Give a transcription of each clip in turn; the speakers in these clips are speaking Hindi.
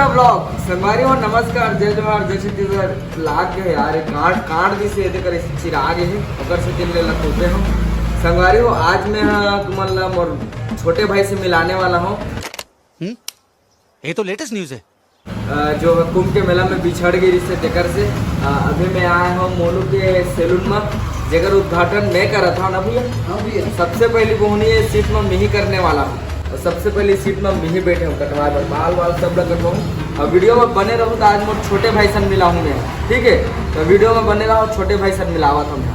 ब्लॉग संगवारी हो नमस्कार जय जोहार जय छत्तीसगढ़ लाग गए यार काट दी से कर चिराग है अगर से दिल ले लखोते हो संगवारी हो आज मैं तुम्हारा मोर छोटे भाई से मिलाने वाला हूँ। ये तो लेटेस्ट न्यूज़ है। जो कुंभ के मेला में बिछड़ गई रिश्ते देकर से अभी मैं आया हूँ मोनू के सैलून में जगह उद्घाटन मैं कर रहा था ना भैया। सबसे पहली बोहनी है सीट में मैं ही करने वाला हूँ और सबसे पहले सीट में मैं ही बैठे हूँ कटवा पर बाल वाल सब लग कटवाऊँ और वीडियो में बने रहूँ तो आज मोर छोटे भाई सन मिला हूँ मैं ठीक है। तो वीडियो में बने रहो छोटे भाई सन मिलावा था मैं।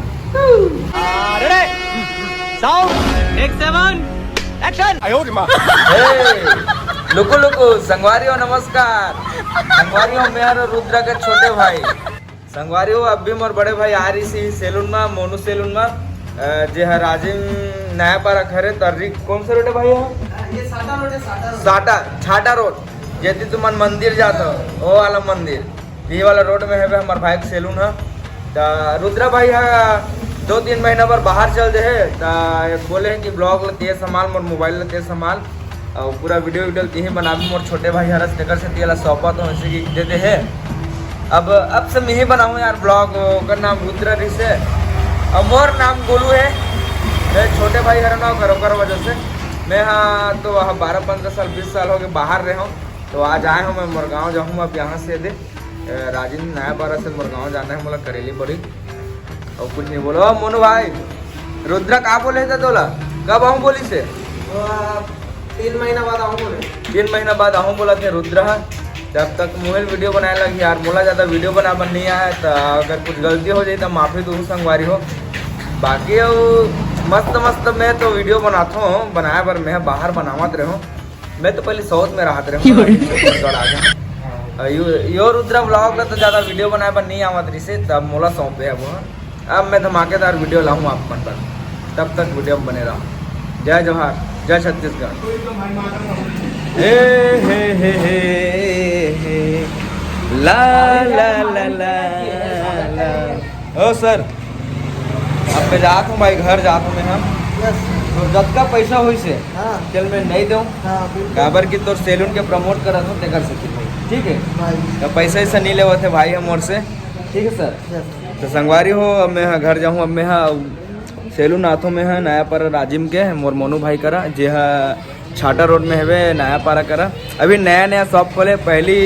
लुको लुको संगवारी हो नमस्कार संगवारी हो मेरा रुद्रा के छोटे भाई संगवारी हो अब भी मोर बड़े भाई आ रही सी सैलून में मोनू सैलून में जे है राजिम नया पारा खरे तर्री कौन से रोड है भाई ये साटा रोड है साटा छाटा रोड जैसे तुम मंदिर जाता हो वो वाला मंदिर ये वाला रोड में है हमारे भाई का सैलून है। तो रुद्रा भाई है 2-3 महीना पर बाहर चल दे है तो बोले हैं कि ब्लॉग लेते संभाल मोर मोबाइल लेते संभाल और पूरा वीडियो तीन बना मोर छोटे भाई हरस लेकर से तेला सौंपा तो ऐसे कि देते है अब से मैं ही बनाऊँ यार ब्लॉग का नाम रुद्रा रिसे और मोर नाम गोलू है मेरे छोटे भाई हर नाम घरों वजह से मैं हाँ तो 12-15 साल 20 साल हो गए बाहर रहे हूँ तो आज आए हूँ मैं मुरगांव जाऊँ अब यहाँ से दे राजिन नया पारा से मुरगांव जाना है मतलब करेली बड़ी और कुछ नहीं बोलो मोनू भाई रुद्रा कहाँ बोले थे तोला कब आऊँ बोली से 3 महीना बाद आऊँ बोले 3 महीना बाद आऊँ बोला थे रुद्रा जब तक मोबाइल वीडियो बनाने लगी यार बोला ज़्यादा वीडियो बन नहीं आया तो अगर कुछ गलती हो जाए तो माफ़ी तो संगवारी हो बाकी मस्त मैं तो वीडियो बनाता हूँ बनाया पर मैं बाहर बनावत रहा हूँ मैं तो पहले साउथ में रहते रहा यो रुद्रा ब्लॉग तो ज़्यादा वीडियो बनाए पर नहीं आवत रही से तब मोला सौंपे है वो अब मैं धमाकेदार वीडियो लाऊँ आप पर तब तक वीडियो में बने रहा। जय जोहार जय छत्तीसगढ़। ला ला ला ला ला ओ सर अब मैं जाता हूँ भाई घर जाता हूँ मैं हम तो जब का पैसा हुई से चल मैं नहीं दूँ काबर की तो सैलून के प्रमोट करा था ते कर सकती भाई ठीक है तो पैसा ऐसा नहीं लेवा थे भाई हम और से ठीक है सर। तो संगवारी हो अब मैं घर जाऊँ अब मैं सैलून आथों में है नया पारा राजिम के मोर मोनू भाई करा जे है छाटा रोड में है नया पारा करा अभी नया शॉप खोले पहली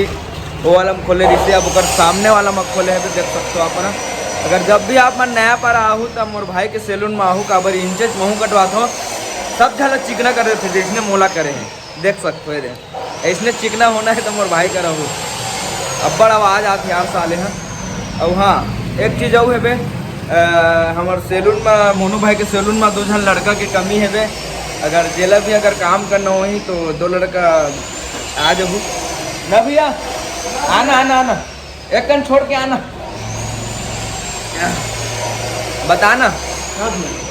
वो वाला में खोले रिश्ते अब सामने वाला में खोले है देख सकते हो आप अगर जब भी आप मन नया पारा आहू तब मोर भाई के सैलून में आहू काबर इंचेज महू कटवाता हो सब झलक चिकना कर रहे थे जिसने मोला करे हैं देख सकते हो ऐसने चिकना होना है तो मोर भाई का रहू अब बड़ आवाज़ आती यार साले हैं। और हाँ एक चीज़ और है बे हमारे सैलून में मोनू भाई के सैलून में 2 जन लड़का की कमी है बे अगर जेला भी अगर काम करना हो ही तो 2 लड़का आ जाओ ना भैया आना आना आना एक कन छोड़ के आना बताना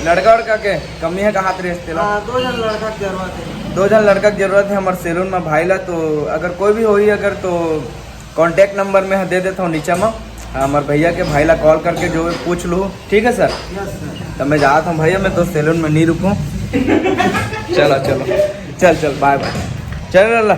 लड़का उड़का के कमी है कहाँ रिश्ते 2 जन लड़का की जरूरत है 2 जन लड़का की जरूरत है हमारे सैलून में भाई ला तो अगर कोई भी होई अगर तो कांटेक्ट नंबर में दे देता हूँ नीचे में हमारे भैया के भाई ला कॉल करके जो पूछ लूँ ठीक है सर। तो मैं जाता हूँ भैया मैं तो सैलून में नहीं रुकूँ चलो चल बाय बाय चल।